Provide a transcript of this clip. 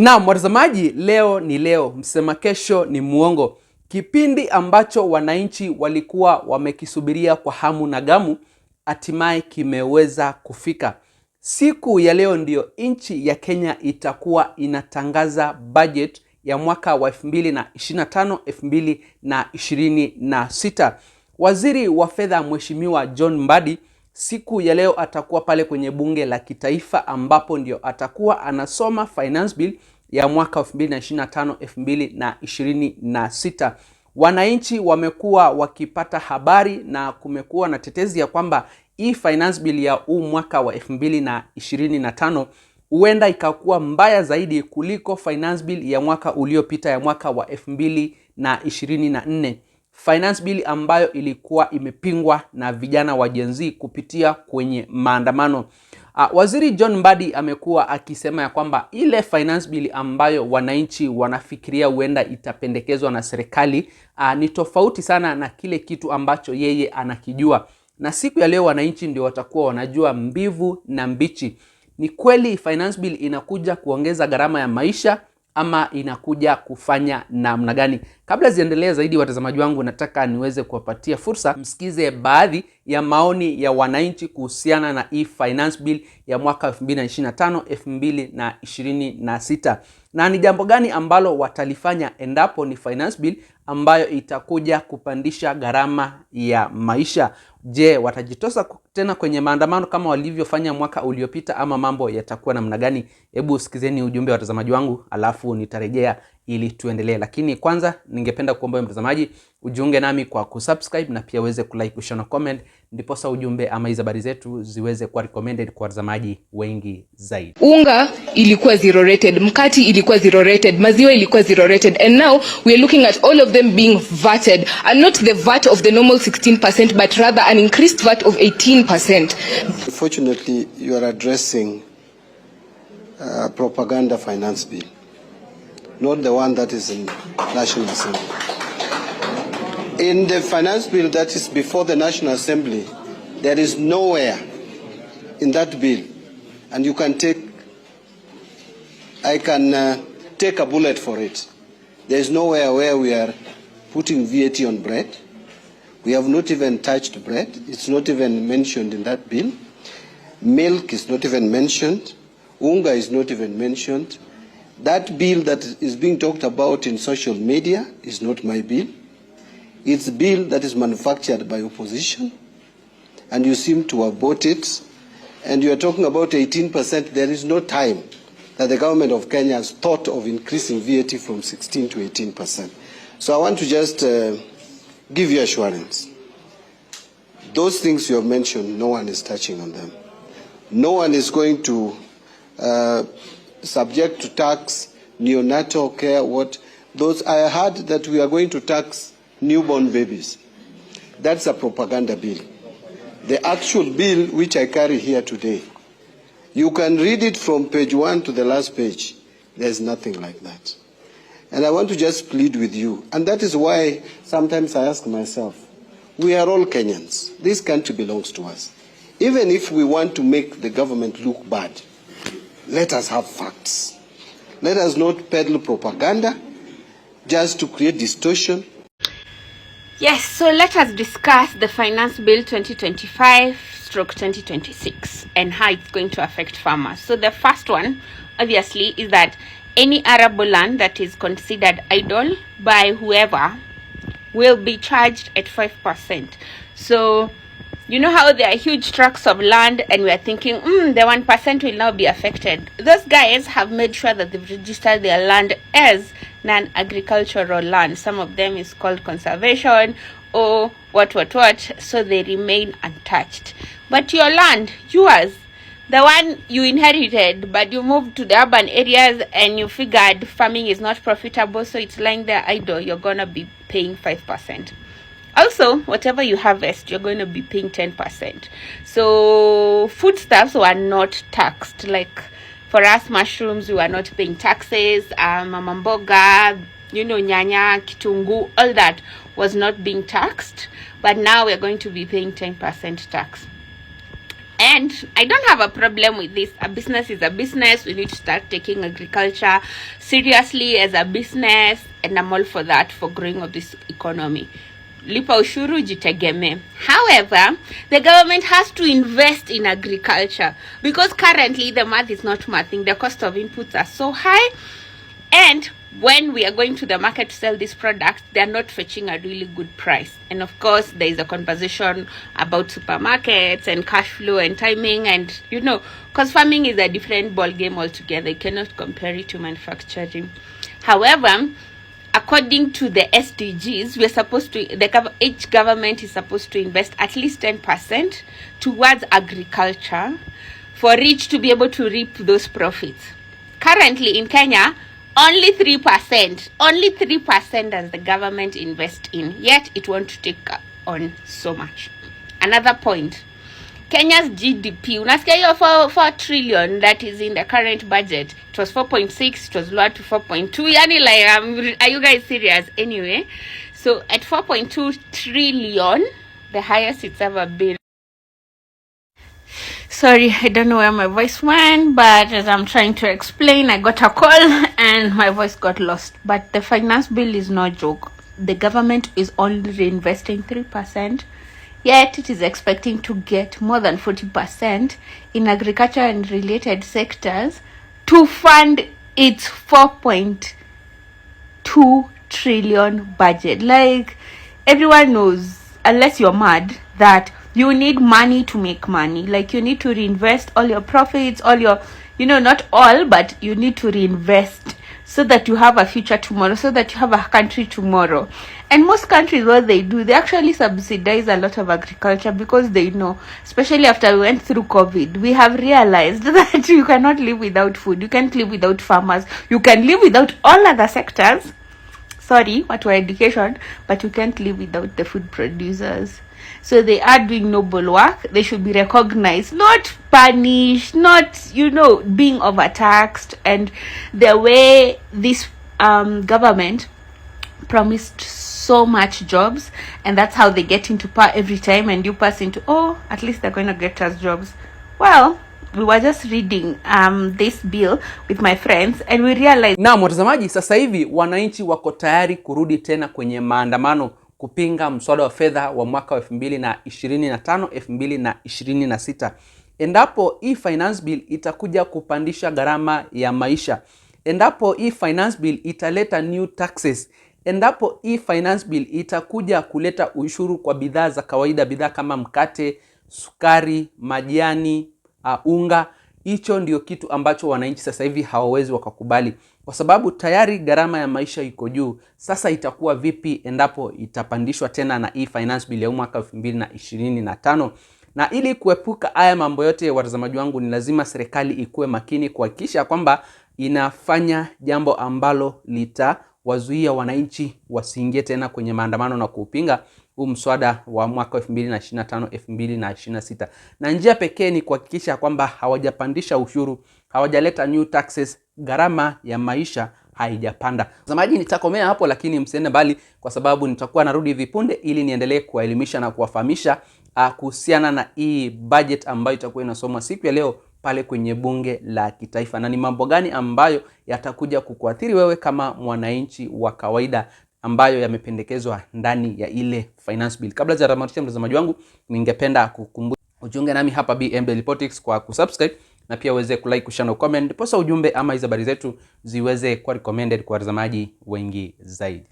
Na watazamaji, leo ni leo, msema kesho ni muongo. Kipindi ambacho wananchi walikuwa wamekisubiria kwa hamu na gamu, hatimaye kimeweza kufika. Siku ya leo ndio nchi ya Kenya itakuwa inatangaza budget ya mwaka wa 2025-2026. Waziri wa fedha Mheshimiwa John Mbadi siku ya leo atakuwa pale kwenye bunge la kitaifa, ambapo ndio atakuwa anasoma finance bill ya mwaka 2025-2026. Wananchi wamekuwa wakipata habari na kumekuwa na tetezi ya kwamba hii finance bill ya mwaka wa 2025 huenda ikakuwa mbaya zaidi kuliko finance bill ya mwaka uliopita ya mwaka wa 2024. Finance bill ambayo ilikuwa imepingwa na vijana wa Gen Z kupitia kwenye maandamano. Waziri John Mbadi amekuwa akisema ya kwamba ile finance bill ambayo wananchi wanafikiria huenda itapendekezwa na serikali ni tofauti sana na kile kitu ambacho yeye anakijua. Na siku ya leo wananchi ndio watakuwa wanajua mbivu na mbichi. Ni kweli finance bill inakuja kuongeza gharama ya maisha ama inakuja kufanya namna gani? Kabla ziendelee zaidi, watazamaji wangu, nataka niweze kuwapatia fursa msikize baadhi ya maoni ya wananchi kuhusiana na hii finance bill ya mwaka 2025-2026. Na ni jambo gani ambalo watalifanya endapo ni finance bill ambayo itakuja kupandisha gharama ya maisha. Je, watajitosa tena kwenye maandamano kama walivyofanya mwaka uliopita ama mambo yatakuwa namna gani? Hebu sikizeni ujumbe wa watazamaji wangu, alafu nitarejea ili tuendelee. Lakini kwanza ningependa kuomba mtazamaji ujiunge nami kwa kusubscribe na pia uweze kulike, kushare na comment, ndiposa ujumbe ama hizo habari zetu ziweze kuwa recommended kwa watazamaji wengi zaidi. Unga ilikuwa zero rated, mkati ilikuwa zero rated, maziwa ilikuwa zero rated, and now we are looking at all of them being vated, and not the VAT of the normal 16% but rather an increased VAT of 18%. Unfortunately, you are addressing propaganda finance bill, not the one that is in National Assembly. In the finance bill that is before the National Assembly, there is nowhere in that bill, and you can take, I can take a bullet for it. There is nowhere where we are putting VAT on bread. We have not even touched bread. It's not even mentioned in that bill. Milk is not even mentioned. Unga is not even mentioned. That bill that is being talked about in social media is not my bill. It's a bill that is manufactured by opposition, and you seem to have bought it. And you are talking about 18%. There is no time that the government of Kenya has thought of increasing VAT from 16 to 18%. So I want to just give you assurance. Those things you have mentioned, no one is touching on them. No one is going to subject to tax neonatal care. What those, I heard that we are going to tax newborn babies. That's a propaganda bill. The actual bill which I carry here today, you can read it from page 1 to the last page. There's nothing like that. And I want to just plead with you. And that is why sometimes I ask myself, we are all Kenyans. This country belongs to us. Even if we want to make the government look bad, let us have facts. Let us not peddle propaganda just to create distortion. Yes, so let us discuss the Finance Bill 2025/2026 and how it's going to affect farmers. So the first one, obviously, is that any arable land that is considered idle by whoever will be charged at 5%. So you know how there are huge tracts of land and we are thinking, the 1% will now be affected. Those guys have made sure that they've registered their land as non-agricultural land. Some of them is called conservation or what, so they remain untouched. But your land, yours, the one you inherited, but you moved to the urban areas and you figured farming is not profitable, so it's lying there idle, you're gonna be paying 5%. Also, whatever you harvest, you're going to be paying 10%. So foodstuffs were not taxed. Like for us, mushrooms, we were not paying taxes. Mama mboga, nyanya, kitungu, all that was not being taxed. But now we're going to be paying 10% tax. And I don't have a problem with this. A business is a business. We need to start taking agriculture seriously as a business, and I'm all for that, for growing of this economy. Lipa ushuru, jitegeme. However, the government has to invest in agriculture, because currently the math is not mathing. The cost of inputs are so high, and when we are going to the market to sell these products, they are not fetching a really good price. And of course, there is a conversation about supermarkets and cash flow and timing, and because farming is a different ball game altogether. You cannot compare it to manufacturing. However, according to the SDGs, we're supposed to, each government is supposed to invest at least 10% towards agriculture for it to be able to reap those profits. Currently in Kenya, only 3% does the government invest in, yet it wants to take on so much. Another point, Kenya's GDP, unasikia hiyo 4 trillion that is in the current budget. It was 4.6, it was lowered to 4.2. Yani, like, are you guys serious? Anyway, so at 4.2 trillion, the highest it's ever been. Sorry, I don't know where my voice went, but as I'm trying to explain, I got a call and my voice got lost. But the finance bill is no joke. The government is only reinvesting 3%, yet it is expecting to get more than 40% in agriculture and related sectors to fund its 4.2 trillion budget. Like, everyone knows, unless you're mad, that you need money to make money. Like, you need to reinvest all your profits, all your, not all, but you need to reinvest so that you have a future tomorrow, so that you have a country tomorrow. And most countries, what they do, they actually subsidize a lot of agriculture, because they know, especially after we went through COVID, we have realized that you cannot live without food. You can't live without farmers. You can live without all other sectors. Sorry, what were education, but you can't live without the food producers. So they are doing noble work. They should be recognized, not punished, not, being overtaxed. And the way this government promised so much jobs, and that's how they get into power every time, and you pass into, at least they're going to get us jobs. Well, we were just reading this bill with my friends and we realized. Na mtazamaji, sasa hivi wananchi wako tayari kurudi tena kwenye maandamano kupinga mswada wa fedha wa mwaka wa 2025-2026. Endapo hii finance bill itakuja kupandisha gharama ya maisha, endapo hii finance bill italeta new taxes, endapo hii finance bill itakuja kuleta ushuru kwa bidhaa za kawaida, bidhaa kama mkate, sukari, majani, unga, hicho ndio kitu ambacho wananchi sasa hivi hawawezi wakakubali, kwa sababu tayari gharama ya maisha iko juu. Sasa itakuwa vipi endapo itapandishwa tena na hii finance bill ya mwaka 2025? Na ili kuepuka haya mambo yote, watazamaji wangu, ni lazima serikali ikuwe makini kuhakikisha kwamba inafanya jambo ambalo litawazuia wananchi wasiingie tena kwenye maandamano na kupinga huu mswada wa mwaka 2025-2026. Na njia pekee ni kuhakikisha kwamba hawajapandisha ushuru, hawajaleta new taxes, gharama ya maisha haijapanda. Watazamaji, nitakomea hapo, lakini msiende mbali kwa sababu nitakuwa narudi hivi punde ili niendelee kuwaelimisha na kuwafahamisha kuhusiana na hii budget ambayo itakuwa inasomwa siku ya leo pale kwenye bunge la kitaifa, na ni mambo gani ambayo yatakuja kukuathiri wewe kama mwananchi wa kawaida ambayo yamependekezwa ndani ya ile finance bill. Kabla sijatamatisha, mtazamaji wangu, ningependa kukumbusha ujiunge nami hapa BM Daily Politics kwa kusubscribe, na pia uweze kulike, kushare na comment, posa ujumbe ama hizo habari zetu ziweze kuwa recommended kwa watazamaji wengi zaidi.